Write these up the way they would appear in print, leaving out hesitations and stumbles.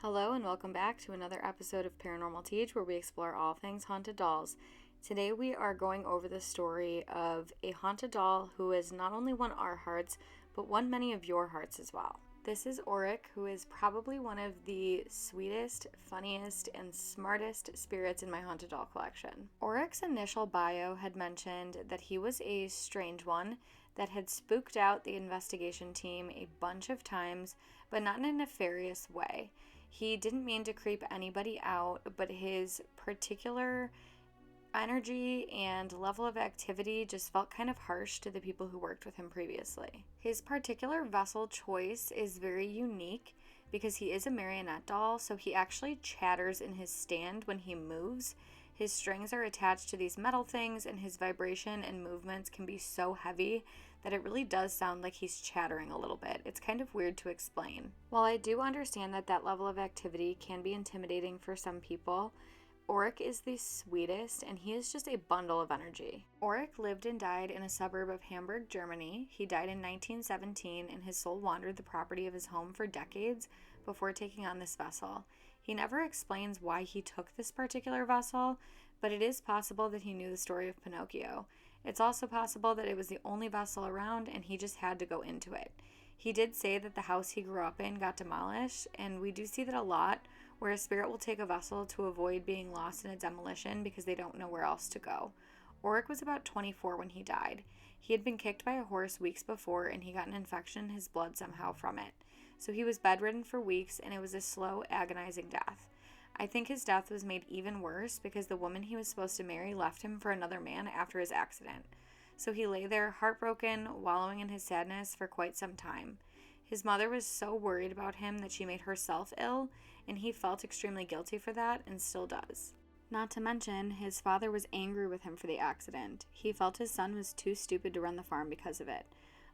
Hello and welcome back to another episode of Paranormal Teach, where we explore all things haunted dolls. Today we are going over the story of a haunted doll who has not only won our hearts, but won many of your hearts as well. This is Orek, who is probably one of the sweetest, funniest, and smartest spirits in my haunted doll collection. Orek's initial bio had mentioned that he was a strange one that had spooked out the investigation team a bunch of times, but not in a nefarious way. He didn't mean to creep anybody out, but his particular energy and level of activity just felt kind of harsh to the people who worked with him previously. His particular vessel choice is very unique because he is a marionette doll, so he actually chatters in his stand when he moves. His strings are attached to these metal things, and his vibration and movements can be so heavy that it really does sound like he's chattering a little bit. It's kind of weird to explain. While I do understand that that level of activity can be intimidating for some people, Orek is the sweetest, and he is just a bundle of energy. Orek lived and died in a suburb of Hamburg, Germany. He died in 1917, and his soul wandered the property of his home for decades before taking on this vessel. He never explains why he took this particular vessel, but it is possible that he knew the story of Pinocchio. It's also possible that it was the only vessel around and he just had to go into it. He did say that the house he grew up in got demolished, and we do see that a lot, where a spirit will take a vessel to avoid being lost in a demolition because they don't know where else to go. Orek was about 24 when he died. He had been kicked by a horse weeks before, and he got an infection in his blood somehow from it. So he was bedridden for weeks, and it was a slow, agonizing death. I think his death was made even worse because the woman he was supposed to marry left him for another man after his accident. So he lay there, heartbroken, wallowing in his sadness for quite some time. His mother was so worried about him that she made herself ill, and he felt extremely guilty for that and still does. Not to mention, his father was angry with him for the accident. He felt his son was too stupid to run the farm because of it.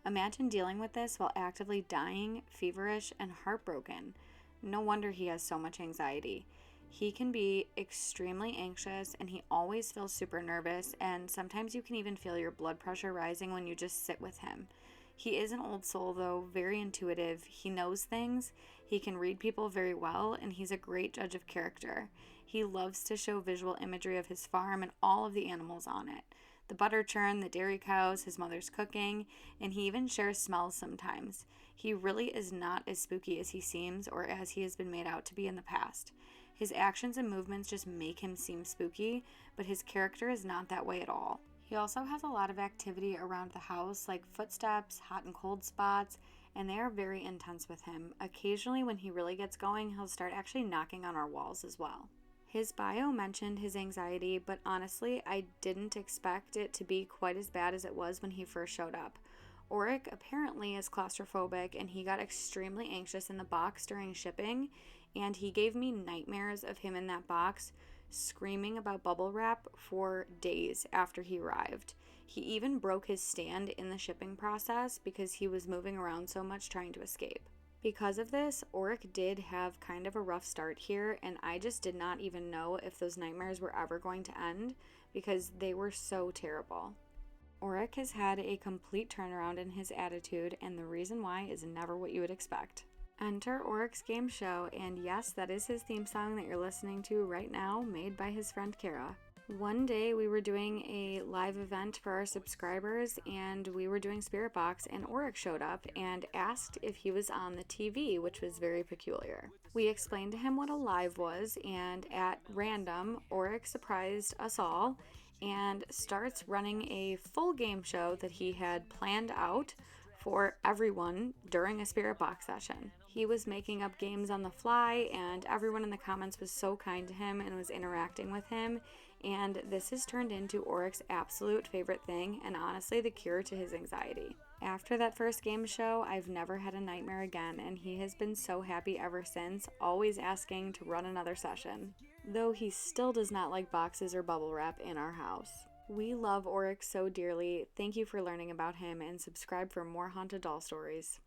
Imagine dealing with this while actively dying, feverish, and heartbroken. No wonder he has so much anxiety. He can be extremely anxious, and he always feels super nervous, and sometimes you can even feel your blood pressure rising when you just sit with him. He is an old soul, though, very intuitive. He knows things, he can read people very well, and he's a great judge of character. He loves to show visual imagery of his farm and all of the animals on it. The butter churn, the dairy cows, his mother's cooking, and he even shares smells sometimes. He really is not as spooky as he seems or as he has been made out to be in the past. His actions and movements just make him seem spooky, but his character is not that way at all. He also has a lot of activity around the house, like footsteps, hot and cold spots, and they are very intense with him. Occasionally, when he really gets going, he'll start actually knocking on our walls as well. His bio mentioned his anxiety, but honestly, I didn't expect it to be quite as bad as it was when he first showed up. Orek apparently is claustrophobic, and he got extremely anxious in the box during shipping, and he gave me nightmares of him in that box screaming about bubble wrap for days after he arrived. He even broke his stand in the shipping process because he was moving around so much trying to escape. Because of this, Orek did have kind of a rough start here, and I just did not even know if those nightmares were ever going to end because they were so terrible. Orek has had a complete turnaround in his attitude, and the reason why is never what you would expect. Enter Orek's game show, and yes, that is his theme song that you're listening to right now, made by his friend Kara. One day we were doing a live event for our subscribers, and we were doing Spirit Box, and Orek showed up and asked if he was on the TV, which was very peculiar. We explained to him what a live was, and at random, Orek surprised us all and starts running a full game show that he had planned out for everyone during a Spirit Box session. He was making up games on the fly, and everyone in the comments was so kind to him and was interacting with him, and this has turned into Orek's absolute favorite thing, and honestly the cure to his anxiety. After that first game show, I've never had a nightmare again, and he has been so happy ever since, always asking to run another session. Though he still does not like boxes or bubble wrap in our house. We love Orek so dearly. Thank you for learning about him, and subscribe for more haunted doll stories.